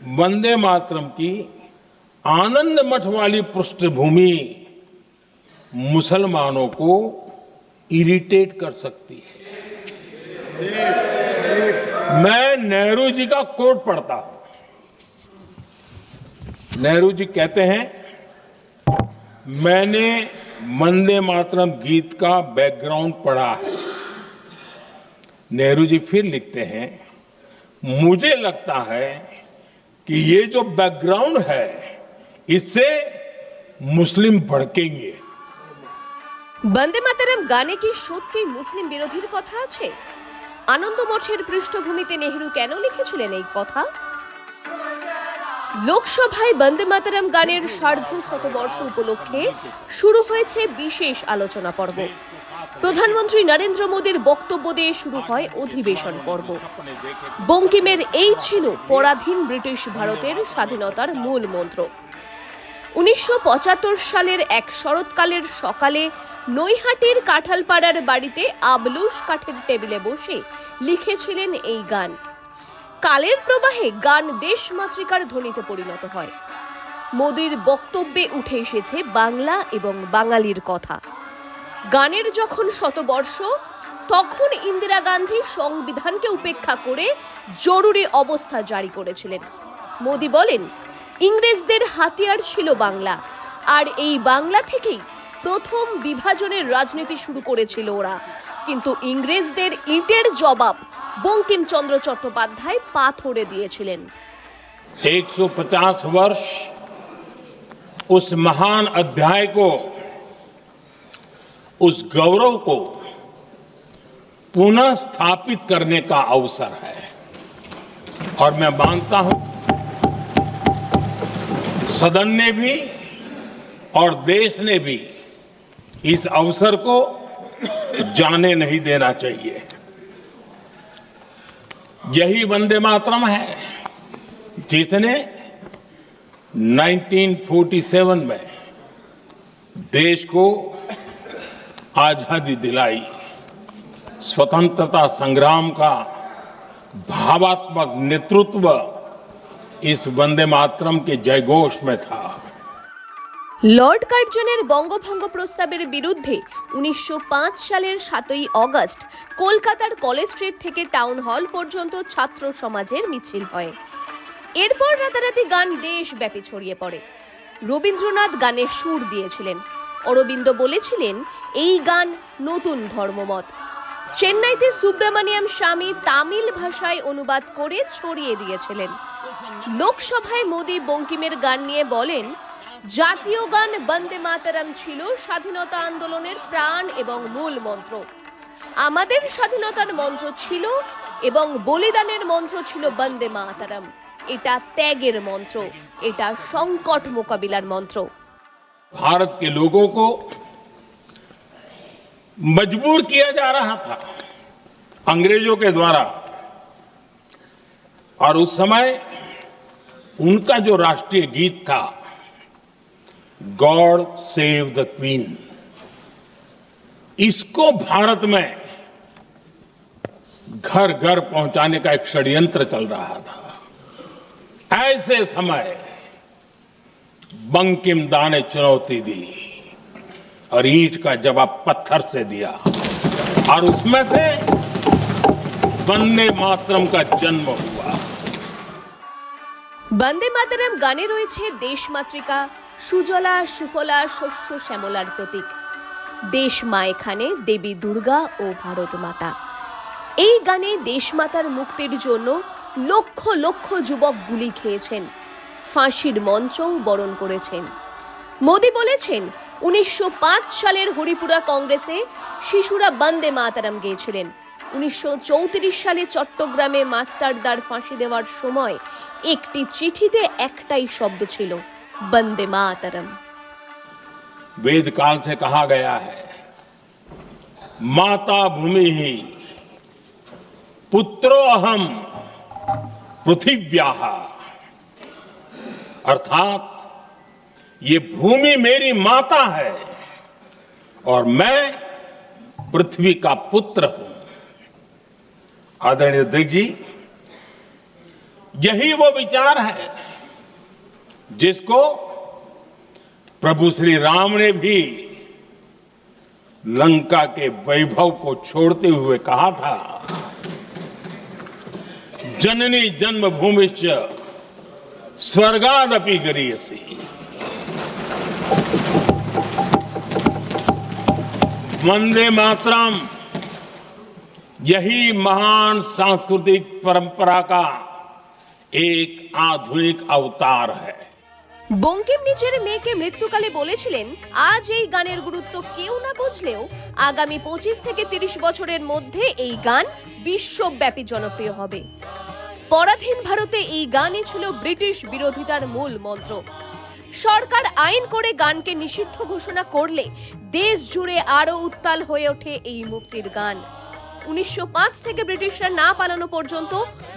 वंदे मातरम की आनंद मठ वाली पृष्ठभूमि मुसलमानों को इरिटेट कर सकती है। मैं नेहरू जी का कोट पढ़ता हूं। नेहरू जी कहते हैं, मैंने वंदे मातरम गीत का बैकग्राउंड पढ़ा है। नेहरू जी फिर लिखते हैं, मुझे लगता है कि ये जो बैकग्राउंड है इससे मुस्लिम भड़केंगे। বন্দে মাতরম গানে কি সত্যি মুসলিম বিরোধীর কথা আছে? আনন্দ মঠের পৃষ্ঠভূমিতে নেহেরু কেন লিখেছিলেন এই কথা? লোকসভায় বন্দে মাতরম গানের সার্ধশতবর্ষ উপলক্ষে শুরু হয়েছে বিশেষ আলোচনা পর্ব। প্রধানমন্ত্রী নরেন্দ্র মোদীর বক্তব্য দিয়ে শুরু হয় অধিবেশন পর্ব। বঙ্কিমের এই ছিল পরাধীন ব্রিটিশ ভারতের স্বাধীনতার মূল মন্ত্র। 1975 সালের এক শরৎকালের সকালে নৈহাটির কাঁঠালপাড়ার বাড়িতে আবলুস কাঠের টেবিলে বসে লিখেছিলেন এই গান। কালের প্রবাহে গান দেশমাতৃকার ধ্বনিতে পরিণত হয়। মোদির বক্তব্যে উঠে এসেছে বাংলা এবং বাঙালির কথা। গানের যখন শতবর্ষ, তখন ইন্দিরা গান্ধী সংবিধানকে উপেক্ষা করে জরুরি অবস্থা জারি করেছিলেন। মোদি বলেন, ইংরেজদের হাতিয়ার ছিল বাংলা, আর এই বাংলা থেকেই প্রথম বিভাজনের রাজনীতি শুরু করেছিল ওরা। কিন্তু ইংরেজদের ইটের জবাব বঙ্কিমচন্দ্র চট্টোপাধ্যায় পাথরে দিয়েছিলেন। 150 वर्ष उस महान अध्याय को, उस गौरव को पुनः स्थापित करने का अवसर है। और मैं मानता हूं सदन ने भी और देश ने भी इस अवसर को जाने नहीं देना चाहिए। यही वंदे मातरम है जिसने 1947 में देश को आजादी दिलाई। स्वतंत्रता संग्राम का भावात्मक नेतृत्व इस वंदे मातरम के जयघोष में था। লর্ড কার্জনের বঙ্গভঙ্গ প্রস্তাবের বিরুদ্ধে 1905 সালের 7ই অগস্ট কলকাতার কলেজ স্ট্রিট থেকে টাউন হল পর্যন্ত ছাত্র সমাজের মিছিল হয়। এরপর রাতারাতি গান দেশব্যাপী ছড়িয়ে পড়ে। রবীন্দ্রনাথ গানের সুর দিয়েছিলেন। অরবিন্দ বলেছিলেন, এই গান নতুন ধর্মমত। চেন্নাইতে সুব্রমণিয়াম স্বামী তামিল ভাষায় অনুবাদ করে ছড়িয়ে দিয়েছিলেন। লোকসভায় মোদি বঙ্কিমের গান নিয়ে বলেন, জাতীয় গান বন্দে মাতরম ছিল স্বাধীনতা আন্দোলনের প্রাণ এবং মূল মন্ত্র। আমাদের স্বাধীনতার মন্ত্র ছিল এবং বলিদানের মন্ত্র ছিল বন্দে মাতরম। এটা ত্যাগের মন্ত্র, এটা সংকট মোকাবিলার মন্ত্র। भारत के लोगों को मजबूर किया जा रहा था अंग्रेजों के द्वारा, और उस समय उनका जो राष्ट्रीय गीत था, गॉड सेव द क्वीन, इसको भारत में घर घर पहुंचाने का एक षड्यंत्र चल रहा था। ऐसे समय बंकिम दा ने चुनौती दी और ईंट का जवाब पत्थर से दिया, और उसमें से वंदे मातरम का जन्म हुआ। বন্দে মাতরম গানে রয়েছে দেশমাতৃকা, সুজলা সুফলা শস্য শ্যামলার প্রতীক। দেশ মা এখানে দেবী দুর্গা ও ভারত মাতা। এই গানে দেশমাতার মুক্তির জন্য লক্ষ লক্ষ যুবক গুলি খেয়েছেন, ফাঁসির মঞ্চও বরণ করেছেন। মোদি বলেছেন, 1905 সালের হরিপুরা কংগ্রেসে শিশুরা বন্দে মাতরম গেয়েছিলেন। 1934 সালে চট্টগ্রামে মাস্টারদার ফাঁসি দেওয়ার সময় একটি চিঠিতে একটাই শব্দ ছিল, বন্দে মাতরম। वेद काल से कहा गया है, माता भूमि ही पुत्रो अहम पृथिव्याः, अर्थात ये भूमि मेरी माता है और मैं पृथ्वी का पुत्र हूं। आदरणीय अध्यक्ष जी, यही वो विचार है जिसको प्रभु श्री राम ने भी लंका के वैभव को छोड़ते हुए कहा था, जननी जन्मभूमिश्च स्वर्गादपि गरीयसी। वंदे मातरम यही महान सांस्कृतिक परंपरा का एक आधुनिक अवतार है। বঙ্কিম নিজের মেয়েকে মৃত্যুকালে বলেছিলেন, আজ এই গানের গুরুত্ব কেউ না বুঝলেও আগামী 25 থেকে 30 বছরের মধ্যে এই গান বিশ্বব্যাপী জনপ্রিয় হবে। পরাধীন ভারতে এই গানই ছিল ব্রিটিশ বিরোধিতার মূল মন্ত্র। সরকার আইন করে গানকে নিষিদ্ধ ঘোষণা করলে দেশ জুড়ে আরো উত্তাল হয়ে ওঠে এই মুক্তির গান। 1905 থেকে ব্রিটিশরা না পালানো পর্যন্ত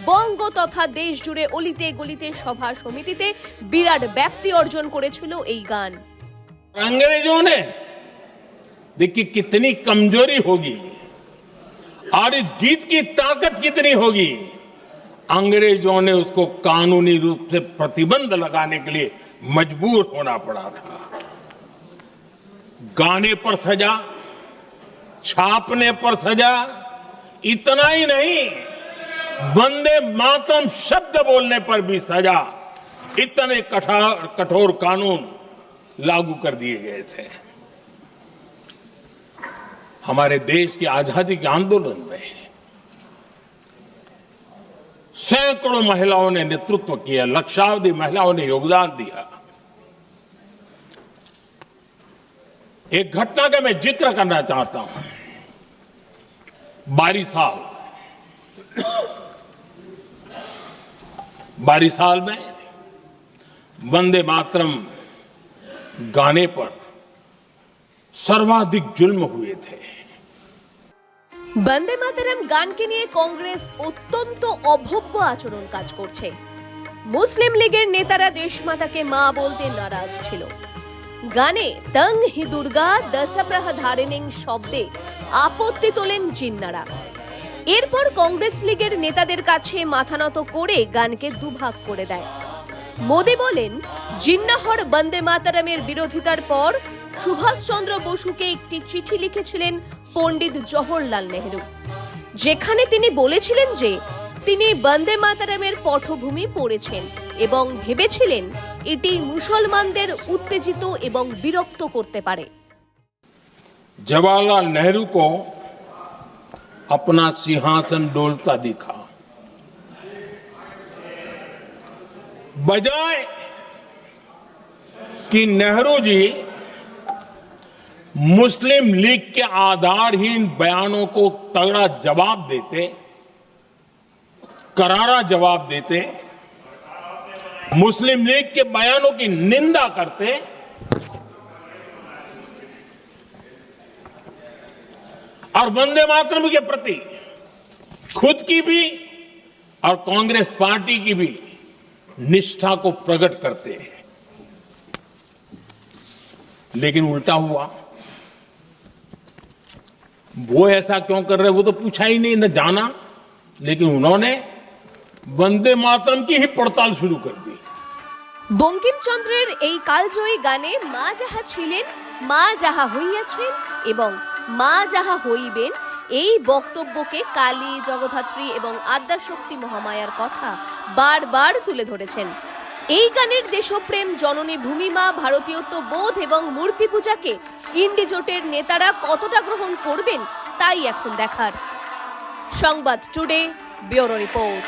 বঙ্গ তথা দেশ জুড়ে অলিতে গলিতে সভা সমিতিতে বিরাট ব্যাপ্তি অর্জন করেছিল এই গান। अंग्रेजों ने देखिए कितनी कमजोरी होगी और इस गीत की ताकत कितनी होगी। अंग्रेजों ने उसको कानूनी रूप से प्रतिबंध लगाने के लिए मजबूर होना पड़ा था। गाने पर सजा, छापने पर सजा, इतना ही नहीं, वंदे मातरम शब्द बोलने पर भी सजा। इतने कठोर कानून लागू कर दिए गए थे। हमारे देश की आजादी के आंदोलन में सैकड़ों महिलाओं ने नेतृत्व किया, लक्षावधि महिलाओं ने योगदान दिया। एक घटना का मैं जिक्र करना चाहता हूं। 12 साल में वंदे मातरम गाने पर सर्वाधिक जुल्म हुए थे। বন্দে মাতরম গানকে নিয়ে কংগ্রেস অত্যন্ত অভব্য আচরণ কাজ করছে। মুসলিম লীগের নেতারা দেশমাতাকে মা বলতে নারাজ ছিল। গানে তং হি দুর্গা দশপ্রহ ধারিণীং শব্দে আপত্তি তোলেন জিন্নারা। এরপর কংগ্রেস লীগের নেতাদের কাছে মাথা নত করে গানকে দুভাগ করে দেয়। মোদি বলেন, জিন্নাহর বন্দে মাতরমের বিরোধিতার পর সুভাষচন্দ্র বসুকে একটি চিঠি লিখেছিলেন পণ্ডিত জওহরলাল নেহরু, যেখানে তিনি বলেছিলেন যে তিনি বন্দে মাতরমের পটভূমি পড়েছেন এবং ভেবেছিলেন এটি মুসলমানদের উত্তেজিত এবং বিরক্ত করতে পারে। जवाहरलाल नेहरू को अपना सिंहासन डोलता दिखा। बजाय कि नेहरू जी मुस्लिम लीग के आधारहीन बयानों को तगड़ा जवाब देते, करारा जवाब देते, मुस्लिम लीग के बयानों की निंदा करते, और वंदे मातरम के प्रति खुद की भी और कांग्रेस पार्टी की भी निष्ठा को प्रकट करते हैं। लेकिन उल्टा हुआ। वो ऐसा क्यों कर रहे वो तो पूछा ही नहीं, न जाना। लेकिन उन्होंने वंदे मातरम की ही पड़ताल शुरू कर दी। বঙ্কিমচন্দ্রের এই কালজয়ী গানে মা যাহা ছিলেন, মা যাহা হইয়াছেন এবং মা যাহা হইবেন, এই বক্তব্যকে কালী, জগদ্ধাত্রী এবং আদ্যাশক্তি মহামায়ার কথা বারবার তুলে ধরেছেন। এই গানের দেশপ্রেম, জননী ভূমিমা, ভারতীয়ত্ব বোধ এবং মূর্তি পূজাকে ইন্ডি জোটের নেতারা কতটা গ্রহণ করবেন তাই এখন দেখার। সংবাদ টুডে, ব্যুরো রিপোর্ট।